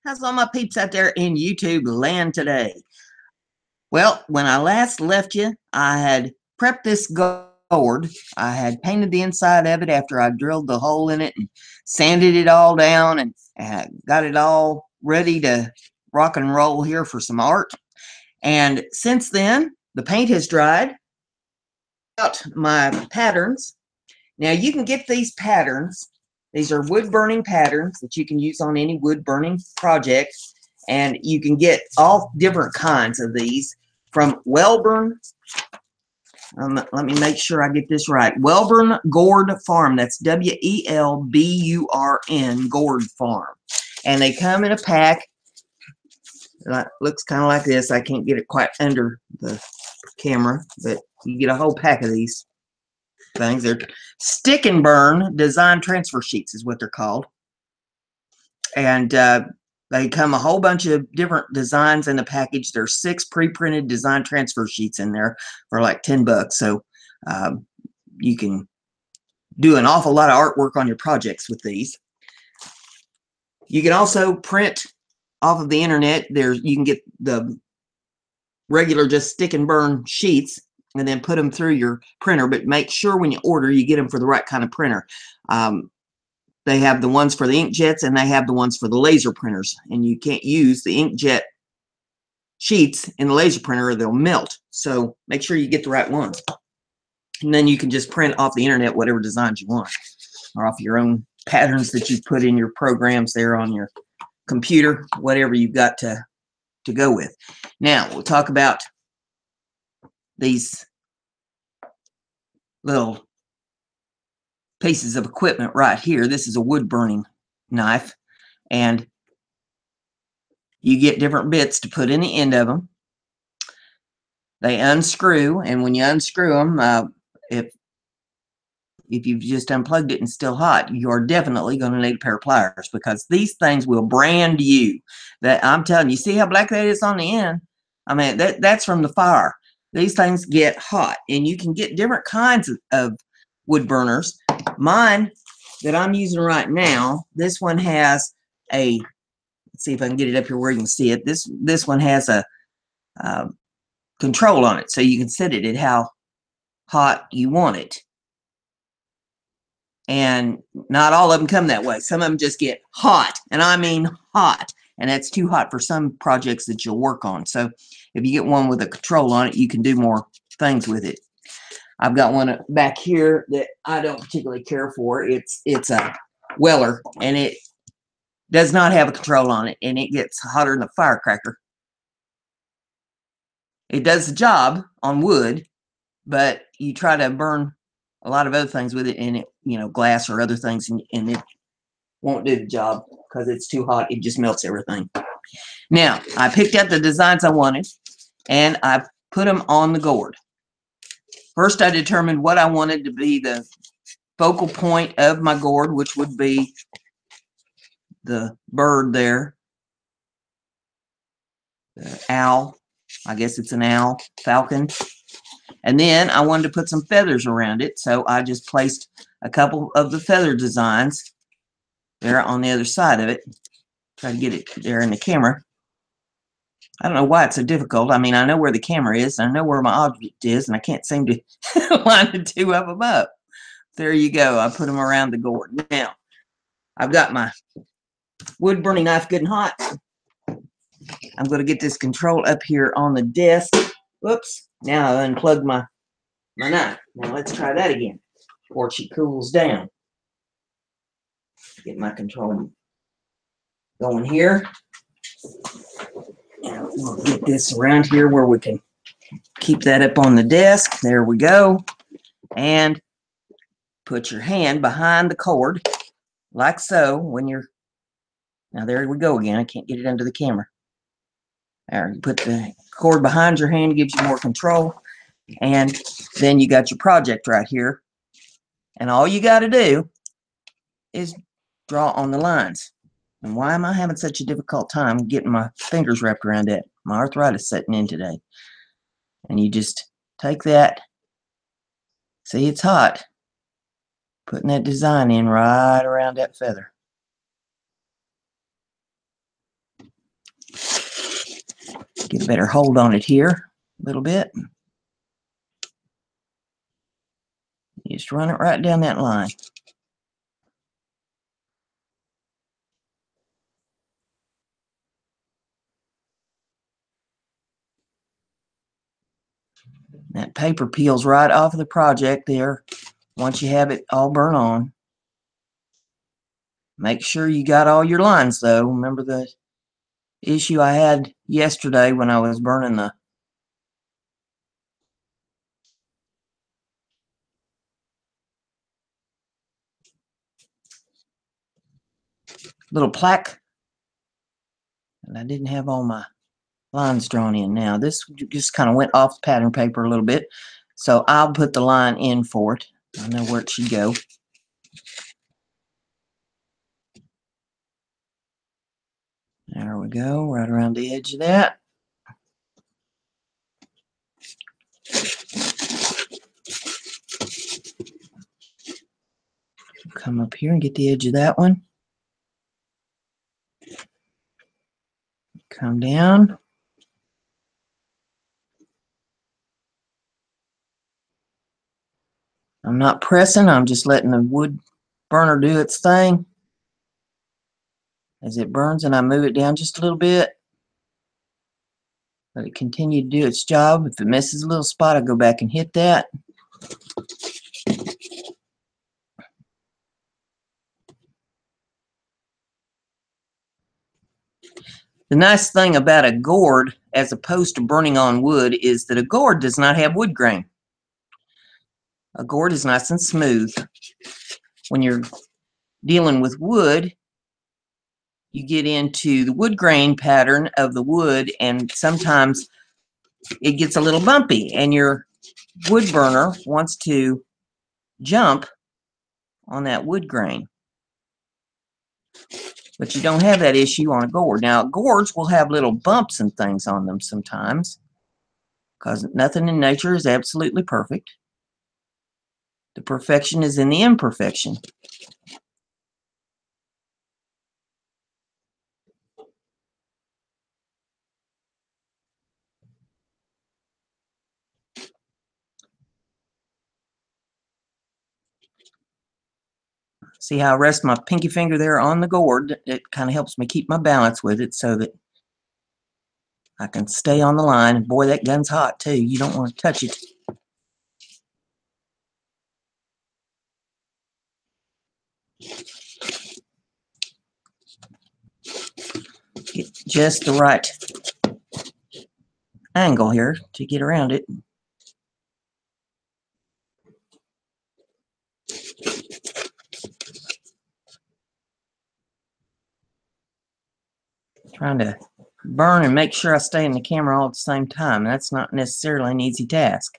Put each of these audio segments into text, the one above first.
How's all my peeps out there in YouTube land today? Well, when I last left you, I had prepped this gourd. I had painted the inside of it after I drilled the hole in it and sanded it all down and got it all ready to rock and roll here for some art. And since then, the paint has dried. Out my patterns. Now you can get these patterns. These are wood burning patterns that you can use on any wood burning project. And you can get all different kinds of these from Welburn. Let me make sure I get this right. Welburn Gourd Farm. That's W-E-L-B-U-R-N, Gourd Farm. And they come in a pack. Looks kind of like this. I can't get it quite under the camera, but you get a whole pack of these things. They're stick and burn design transfer sheets is what they're called. And they come a whole bunch of different designs in the package. There's 6 pre-printed design transfer sheets in there for like $10. So you can do an awful lot of artwork on your projects with these. You can also print off of the internet. You can get the regular just stick and burn sheets and then put them through your printer, but make sure when you order you get them for the right kind of printer. They have the ones for the inkjets and they have the ones for the laser printers, and you can't use the inkjet sheets in the laser printer or they'll melt. So make sure you get the right ones, and then you can just print off the internet whatever designs you want, or off your own patterns that you put in your programs there on your computer, whatever you've got to go with. Now we'll talk about these little pieces of equipment right here. This is a wood burning knife, and you get different bits to put in the end of them. They unscrew, and when you unscrew them, if you've just unplugged it and still hot, you're definitely going to need a pair of pliers, because these things will brand you. That I'm telling you, see how black that is on the end? I mean, that's from the fire. These things get hot, and you can get different kinds of wood burners. Mine that I'm using right now, this one has a, let's see if I can get it up here where you can see it. This one has a control on it, so you can set it at how hot you want it. And not all of them come that way. Some of them just get hot, and I mean hot, and that's too hot for some projects that you'll work on. So if you get one with a control on it, you can do more things with it. I've got one back here that I don't particularly care for. It's a Weller, and it does not have a control on it, and it gets hotter than a firecracker. It does the job on wood, but you try to burn a lot of other things with it, and it, glass or other things, and it won't do the job because it's too hot. It just melts everything. Now, I picked out the designs I wanted, and I put them on the gourd. First, I determined what I wanted to be the focal point of my gourd, which would be the bird there, the owl. I guess it's an owl, falcon. And then I wanted to put some feathers around it, so I just placed a couple of the feather designs there on the other side of it. Try to get it there in the camera. I don't know why it's so difficult. I mean, I know where the camera is, and I know where my object is, and I can't seem to line the two of them up. There you go. I put them around the gourd. Now, I've got my wood burning knife good and hot. I'm going to get this control up here on the desk. Whoops. Now I unplugged my knife. Now let's try that again before she cools down. Get my control going here. Now we'll get this around here where we can keep that up on the desk. There we go. And put your hand behind the cord like so when you're, now there we go again. I can't get it under the camera. There, you put the cord behind your hand, gives you more control. And then you got your project right here. And all you got to do is draw on the lines. And why am I having such a difficult time getting my fingers wrapped around that? My arthritis setting in today. And you just take that. See, it's hot. Putting that design in right around that feather. Get a better hold on it here a little bit. You just run it right down that line. That paper peels right off of the project there once you have it all burnt on. Make sure you got all your lines though. Remember the issue I had yesterday when I was burning the little plaque, and I didn't have all my lines drawn in. Now this just kind of went off the pattern paper a little bit, so I'll put the line in for it. I know where it should go. There we go, right around the edge of that. Come up here and get the edge of that one. Come down. I'm not pressing, I'm just letting the wood burner do its thing. As it burns and I move it down just a little bit. Let it continue to do its job. If it misses a little spot, I go back and hit that. The nice thing about a gourd, as opposed to burning on wood, is that a gourd does not have wood grain. A gourd is nice and smooth. When you're dealing with wood, you get into the wood grain pattern of the wood, and sometimes it gets a little bumpy, and your wood burner wants to jump on that wood grain. But you don't have that issue on a gourd. Now, gourds will have little bumps and things on them sometimes, because nothing in nature is absolutely perfect. The perfection is in the imperfection. See how I rest my pinky finger there on the gourd? It kind of helps me keep my balance with it so that I can stay on the line. Boy, that gun's hot too. You don't want to touch it. Get just the right angle here to get around it. Trying to burn and make sure I stay in the camera all at the same time. That's not necessarily an easy task.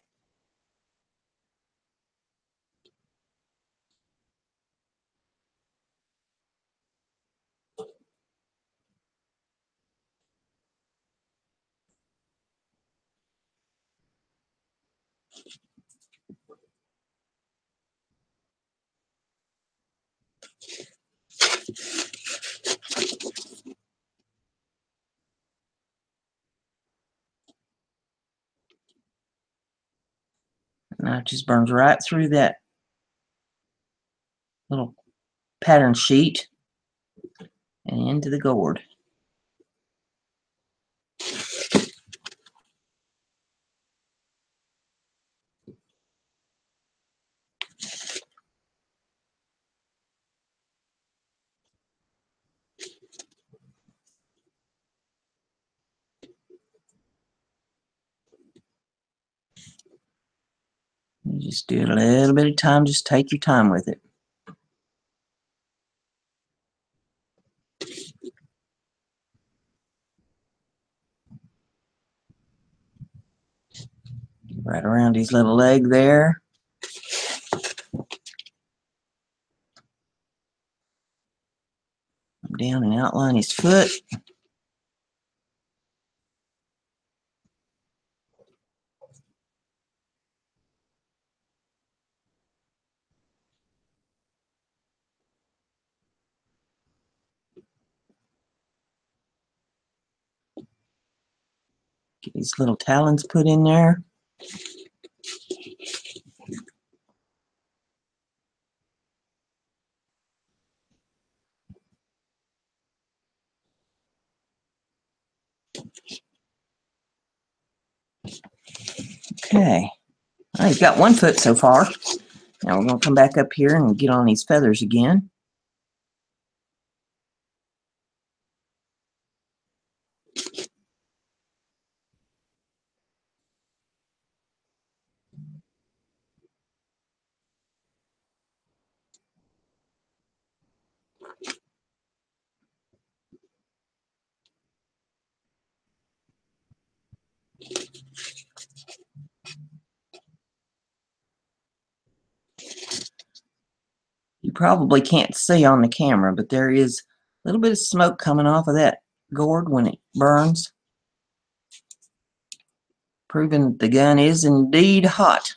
Now it just burns right through that little pattern sheet and into the gourd. You just do it a little bit of time. Just take your time with it. Right around his little leg there. Down and outline his foot. Get these little talons put in there. Okay. All right, he's got one foot so far. Now we're going to come back up here and get on these feathers again. You probably can't see on the camera, but there is a little bit of smoke coming off of that gourd when it burns, proving that the gun is indeed hot.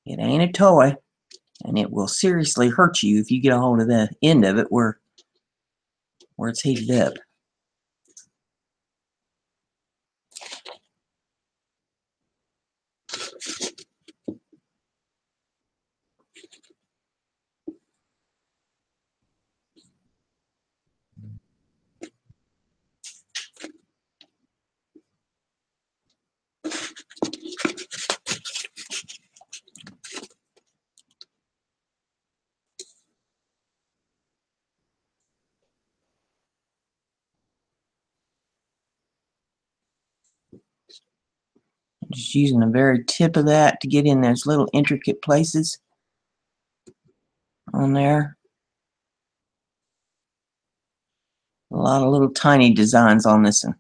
It ain't a toy, and it will seriously hurt you if you get a hold of the end of it where it's heated up. Just using the very tip of that to get in those little intricate places on there. A lot of little tiny designs on this one.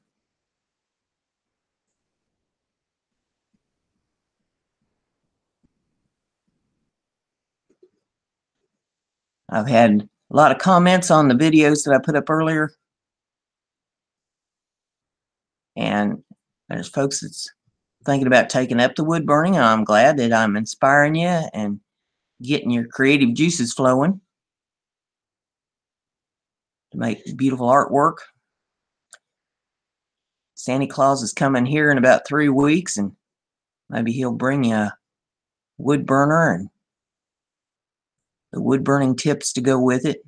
I've had a lot of comments on the videos that I put up earlier, and there's folks that's thinking about taking up the wood burning, and I'm glad that I'm inspiring you and getting your creative juices flowing to make beautiful artwork. Santa Claus is coming here in about 3 weeks, and maybe he'll bring you a wood burner and the wood burning tips to go with it.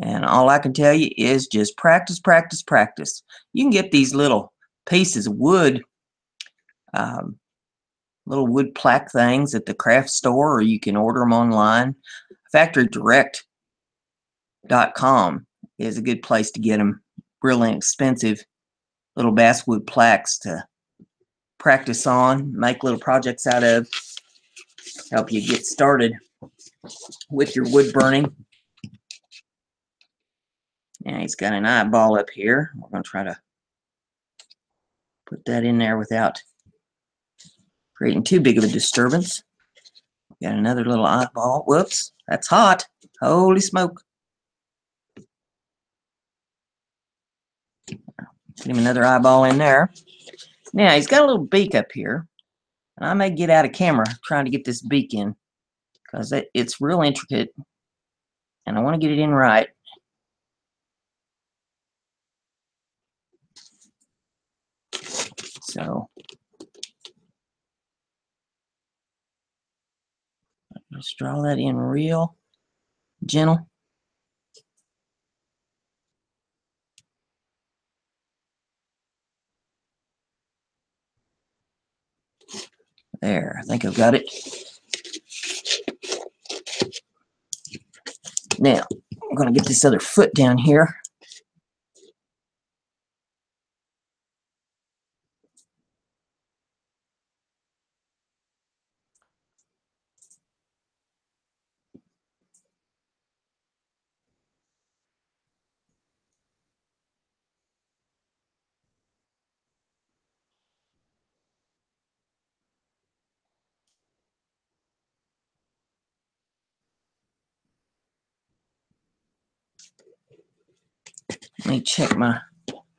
And all I can tell you is just practice, practice, practice. You can get these little pieces of wood, little wood plaque things at the craft store, or you can order them online. FactoryDirect.com is a good place to get them. Really inexpensive little basswood plaques to practice on, make little projects out of, help you get started with your wood burning. Now he's got an eyeball up here. We're going to try to put that in there without creating too big of a disturbance. Got another little eyeball. Whoops, that's hot. Holy smoke. Put him another eyeball in there. Now he's got a little beak up here, and I may get out of camera trying to get this beak in because it's real intricate, and I want to get it in right. So let's draw that in real gentle. There, I think I've got it. Now, I'm going to get this other foot down here. Let me check my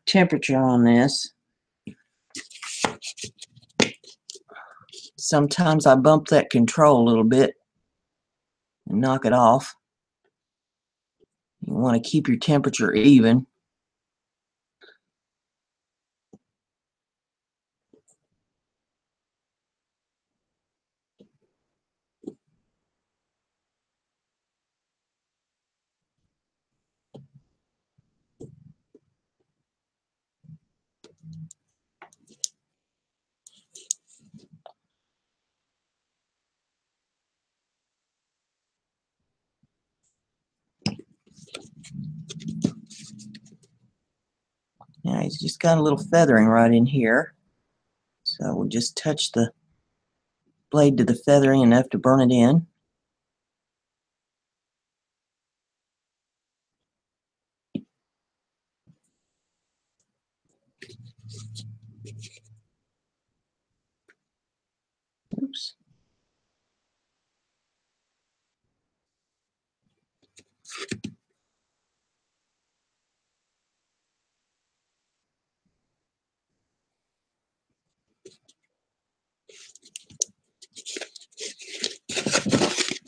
temperature on this. sometimes I bump that control a little bit and knock it off. You want to keep your temperature even. Now he's just got a little feathering right in here. So we'll just touch the blade to the feathering enough to burn it in. Oops.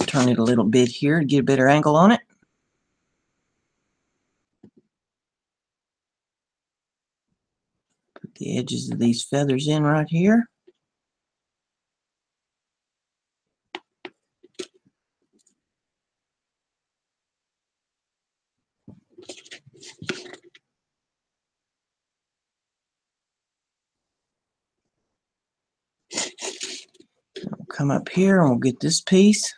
Turn it a little bit here to get a better angle on it. Put the edges of these feathers in right here. We'll come up here and we'll get this piece.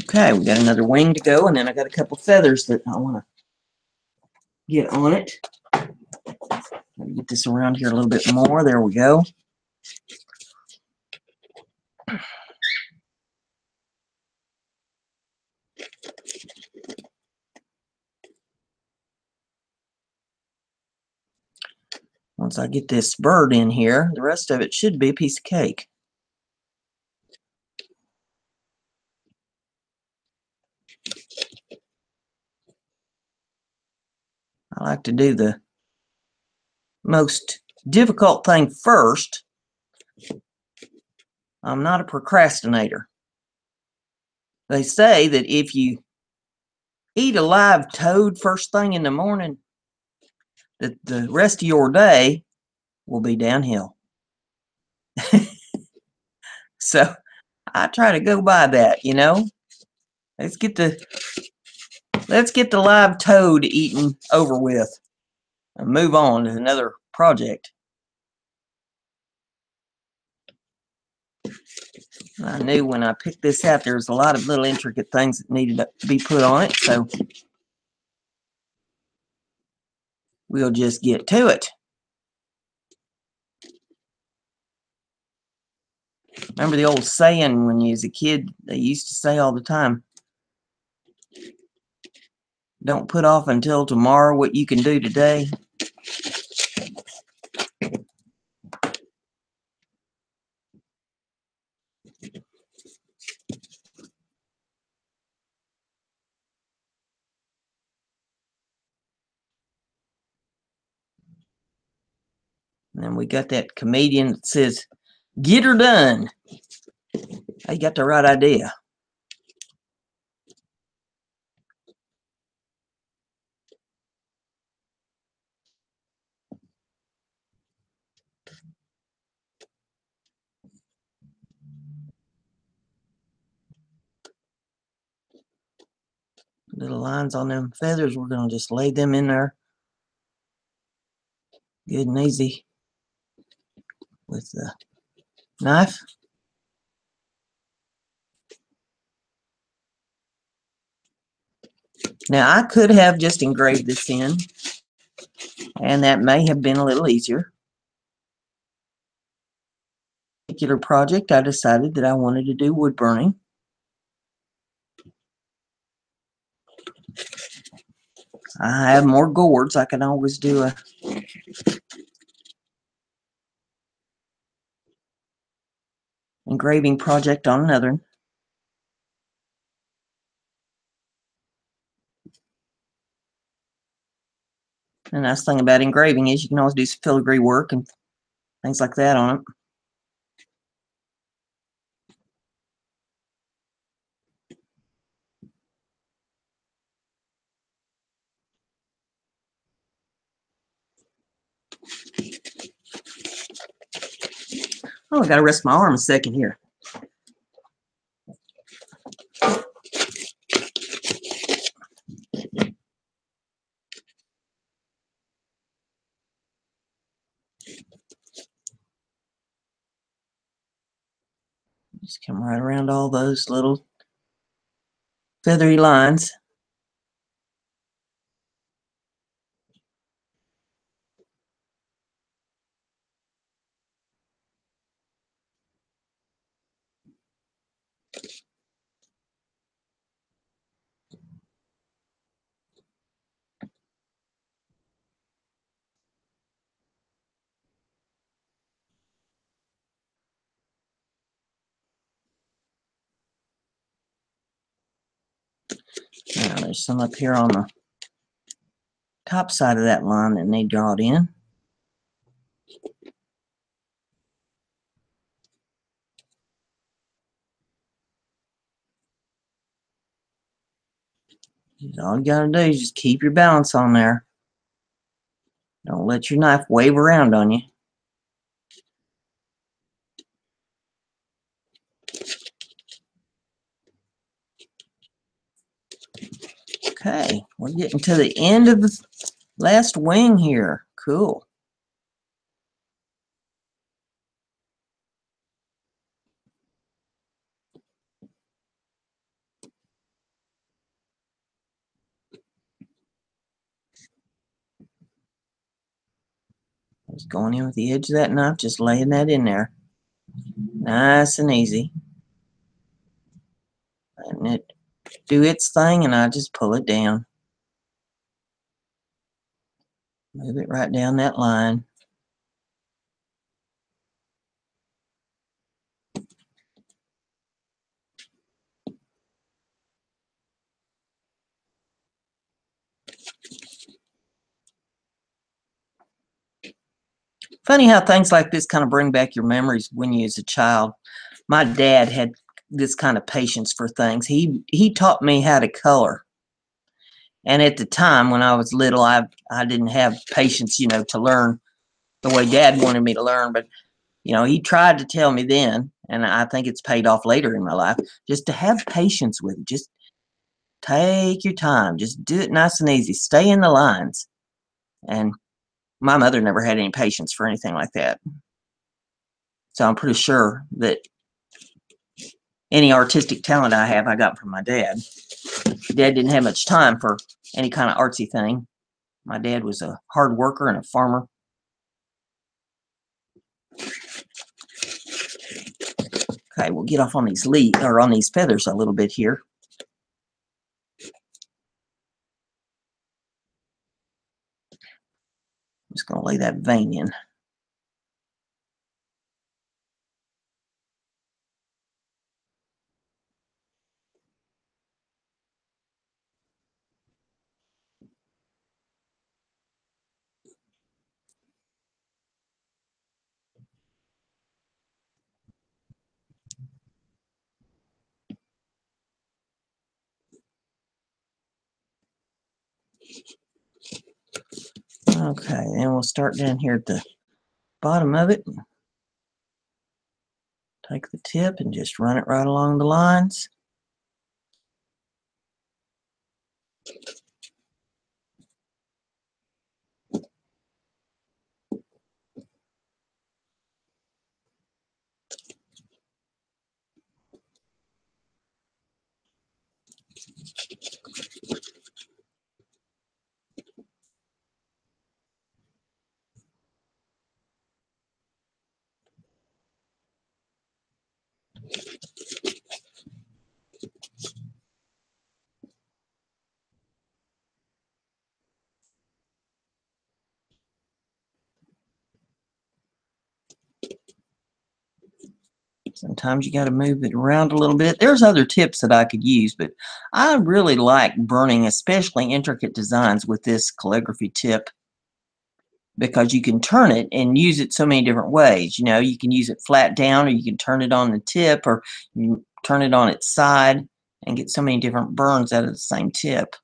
Okay, we got another wing to go, and then I got a couple feathers that I want to get on it. Let me get this around here a little bit more. There we go. Once I get this bird in here, the rest of it should be a piece of cake. I like to do the most difficult thing first. I'm not a procrastinator. They say that if you eat a live toad first thing in the morning, that the rest of your day will be downhill. So I try to go by that, you know. Let's get the live toad eaten over with and move on to another project. I knew when I picked this out there was a lot of little intricate things that needed to be put on it, so we'll just get to it. Remember the old saying when you was a kid, they used to say all the time, don't put off until tomorrow what you can do today. And then we got that comedian that says, get her done. They got the right idea. Little lines on them feathers, we're going to just lay them in there good and easy with the knife. Now I could have just engraved this in, and that may have been a little easier. Particular project, I decided that I wanted to do wood burning. I have more gourds. I can always do a engraving project on another one. The nice thing about engraving is you can always do some filigree work and things like that on it. Oh, I gotta rest my arm a second here. Just come right around all those little feathery lines. Now there's some up here on the top side of that line that need drawed in. All you gotta do is just keep your balance on there. Don't let your knife wave around on you. Okay, we're getting to the end of the last wing here. Cool. Just going in with the edge of that knife, just laying that in there. Nice and easy. Letting it do its thing, and I just pull it down. Move it right down that line. Funny how things like this kind of bring back your memories when you was a child. My dad had this kind of patience for things. He taught me how to color. And at the time when I was little, I didn't have patience, to learn the way Dad wanted me to learn. But, he tried to tell me then, and I think it's paid off later in my life, just to have patience with it. Just take your time. Just do it nice and easy. Stay in the lines. And my mother never had any patience for anything like that. So I'm pretty sure that any artistic talent I have, I got from my dad. Dad didn't have much time for any kind of artsy thing. My dad was a hard worker and a farmer. Okay, we'll get off on these leaves or on these feathers a little bit here. I'm just going to lay that vein in. Okay, and we'll start down here at the bottom of it. Take the tip and just run it right along the lines. Sometimes you got to move it around a little bit. There's other tips that I could use, but I really like burning, especially intricate designs, with this calligraphy tip, because you can turn it and use it so many different ways. You know, you can use it flat down, or you can turn it on the tip, or you turn it on its side and get so many different burns out of the same tip.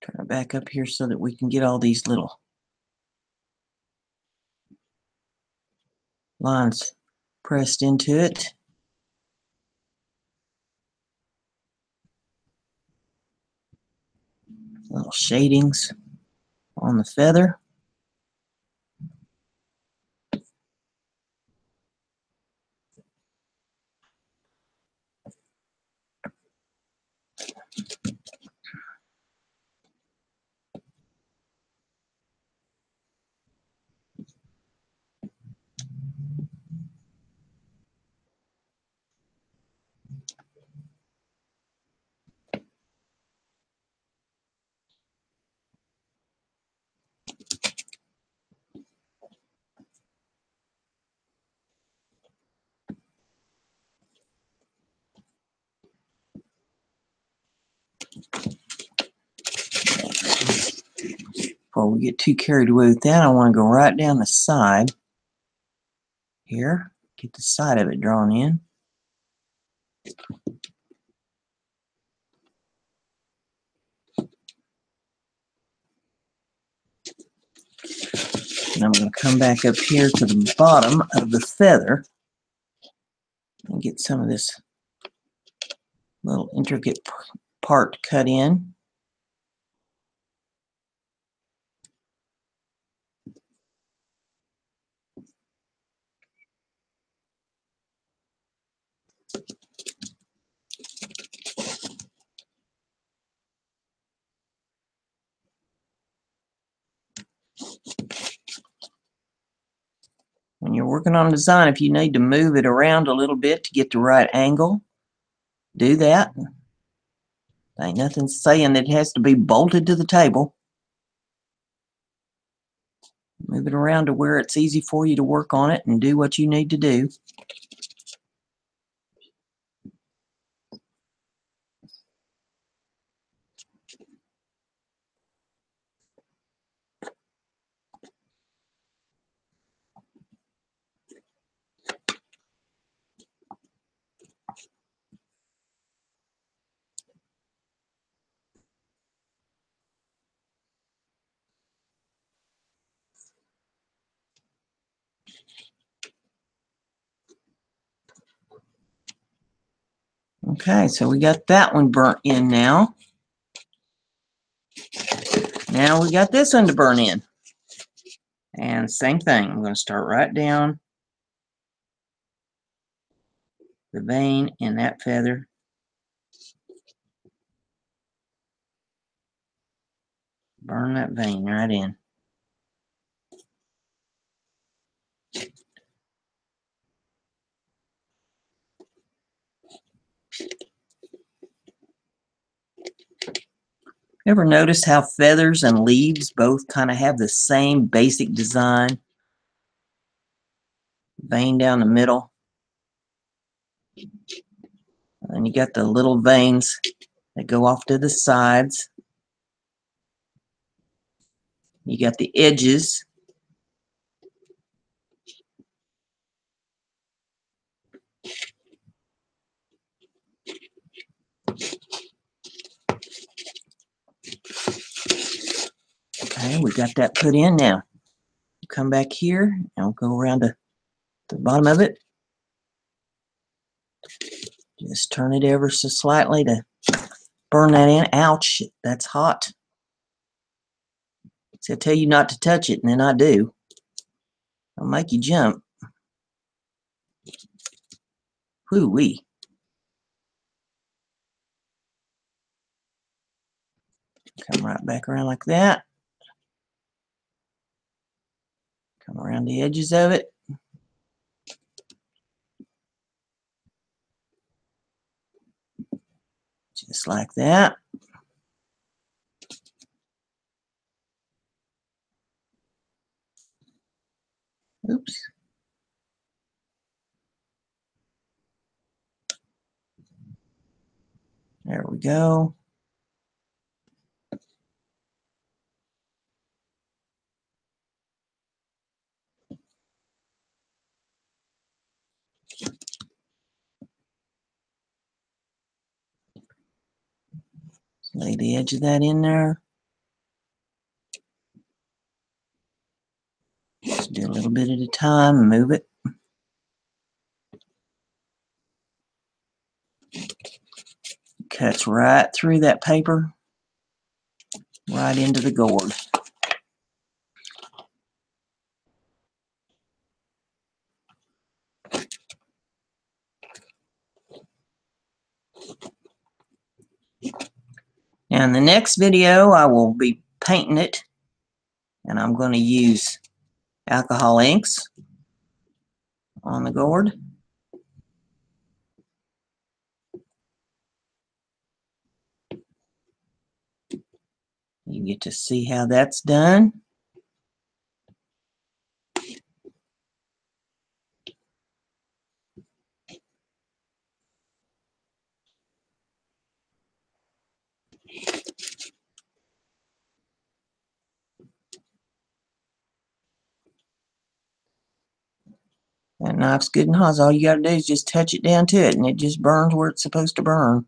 Turn it back up here so that we can get all these little lines pressed into it. Little shadings on the feather. Before we get too carried away with that, I want to go right down the side here, get the side of it drawn in. And I'm going to come back up here to the bottom of the feather and get some of this little intricate part cut in. When you're working on a design, if you need to move it around a little bit to get the right angle, do that. Ain't nothing saying that it has to be bolted to the table. Move it around to where it's easy for you to work on it and do what you need to do. Okay, so we got that one burnt in now. Now we got this one to burn in. And same thing, I'm going to start right down the vein in that feather. Burn that vein right in. Ever notice how feathers and leaves both kind of have the same basic design? Vein down the middle. And you got the little veins that go off to the sides. You got the edges. we got that put in now. Come back here and we'll go around to the bottom of it. Just turn it ever so slightly to burn that in. Ouch, that's hot. See, I tell you not to touch it, and then I do. I'll make you jump. Whoo-wee. Come right back around like that. Come around the edges of it. Just like that. Oops. There we go. Lay the edge of that in there. Just do a little bit at a time and move it. Cuts right through that paper, right into the gourd. Now in the next video, I will be painting it, and I'm going to use alcohol inks on the gourd. You get to see how that's done. That knife's good and hot. All you got to do is just touch it down to it, and it just burns where it's supposed to burn.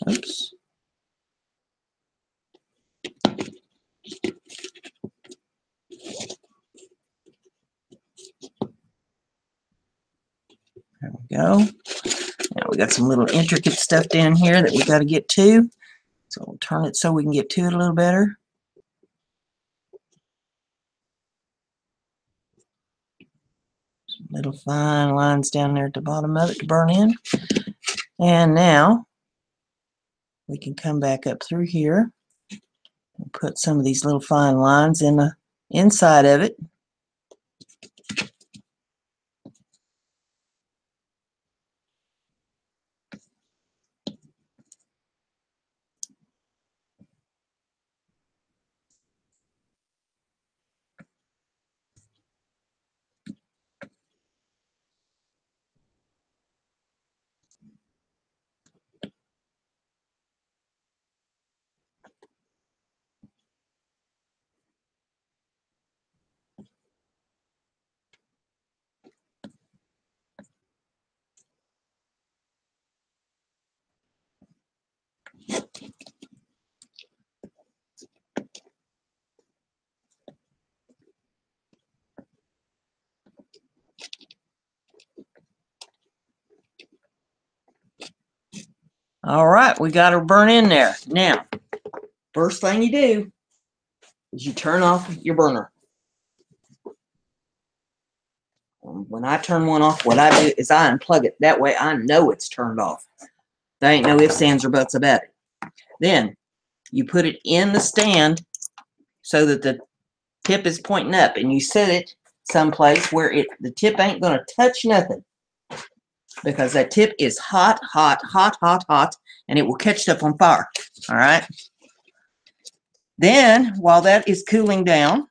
Oops. There we go. Now we got some little intricate stuff down here that we got to get to. So we'll turn it so we can get to it a little better. Some little fine lines down there at the bottom of it to burn in. And now we can come back up through here and put some of these little fine lines in the inside of it. All right, we got her burn in there. Now, first thing you do is you turn off your burner. when I turn one off, what I do is I unplug it. That way I know it's turned off. There ain't no ifs, ands, or buts about it. Then you put it in the stand so that the tip is pointing up, and you set it someplace where the tip ain't going to touch nothing, because that tip is hot, hot, hot, hot, hot, and it will catch stuff on fire. All right. Then, while that is cooling down,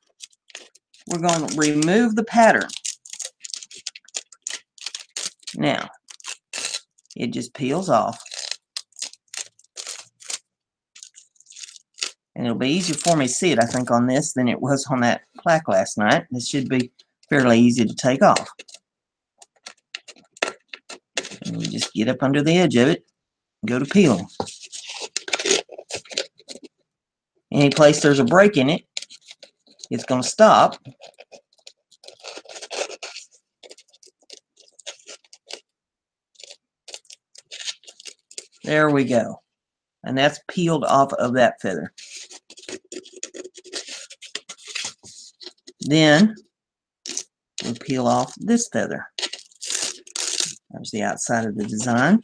we're going to remove the pattern. Now, it just peels off. And it'll be easier for me to see it, I think, on this than it was on that plaque last night. This should be fairly easy to take off. And you just get up under the edge of it and go to peeling. Any place there's a break in it, it's going to stop. There we go. And that's peeled off of that feather. Then we'll peel off this feather. There's the outside of the design.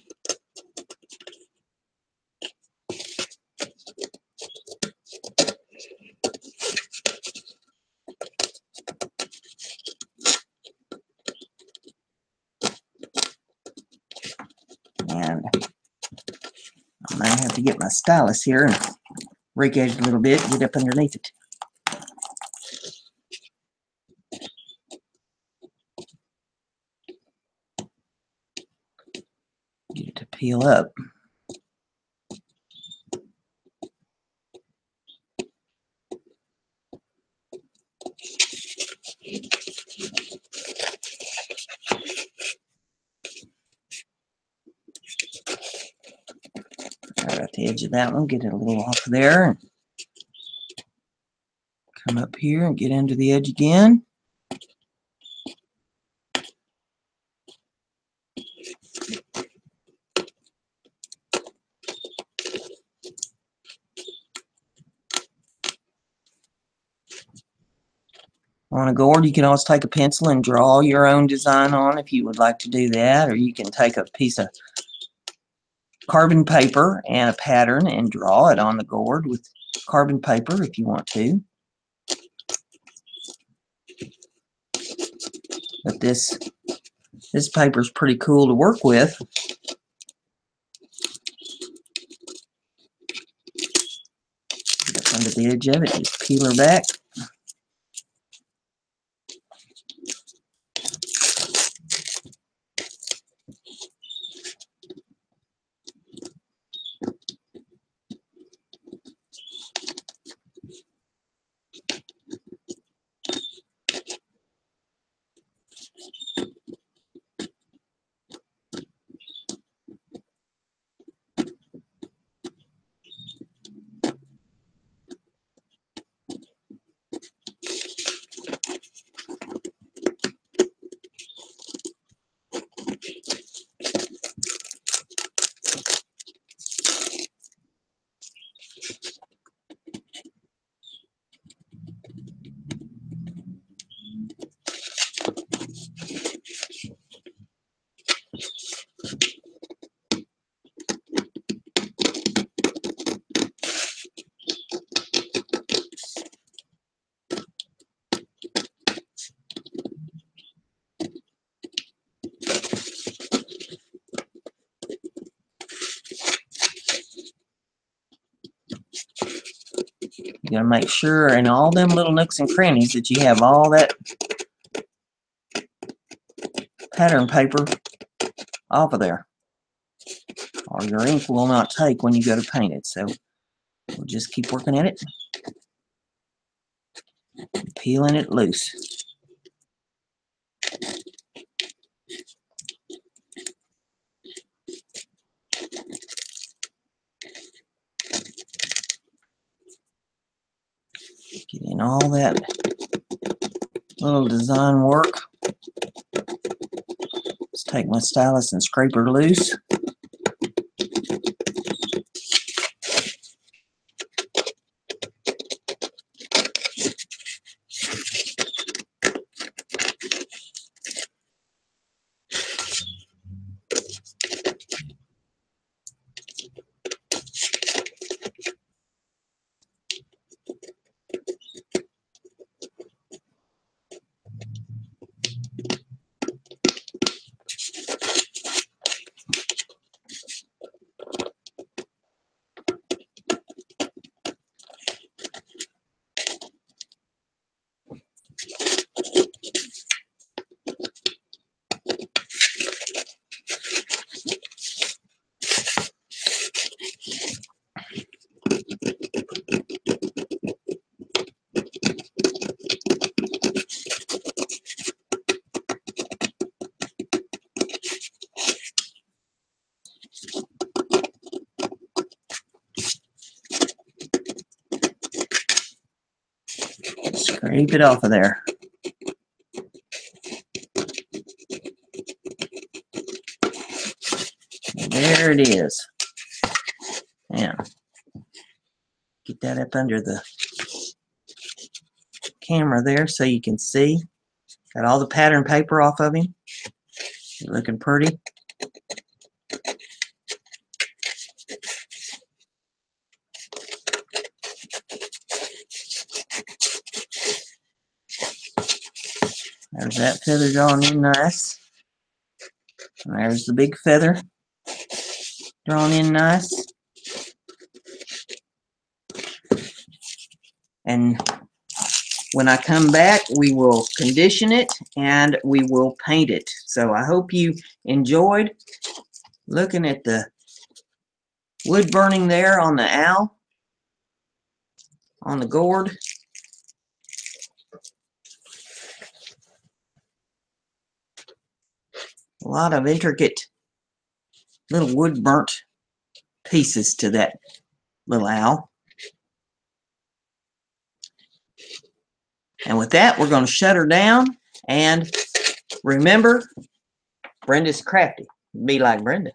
And I might have to get my stylus here and rake edge a little bit, get up underneath it. Get it to peel up. Right at the edge of that one, get it a little off there, and come up here and get into the edge again. On a gourd, you can always take a pencil and draw your own design on if you would like to do that, or you can take a piece of carbon paper and a pattern and draw it on the gourd with carbon paper if you want to. But this paper is pretty cool to work with. Get up under the edge of it, just peel her back. You gotta make sure in all them little nooks and crannies that you have all that pattern paper off of there, or your ink will not take when you go to paint it. So we'll just keep working at it, peeling it loose. Get in all that little design work. Let's take my stylus and scrape her loose. Scrape it off of there. There it is. Now, get that up under the camera there so you can see. Got all the pattern paper off of him. Looking pretty. There's that feather drawn in nice. And there's the big feather drawn in nice. And when I come back, we will condition it and we will paint it. So I hope you enjoyed looking at the wood burning there on the owl, on the gourd. A lot of intricate little wood burnt pieces to that little owl. And with that, we're going to shut her down. And remember, Brenda's crafty. Be like Brenda.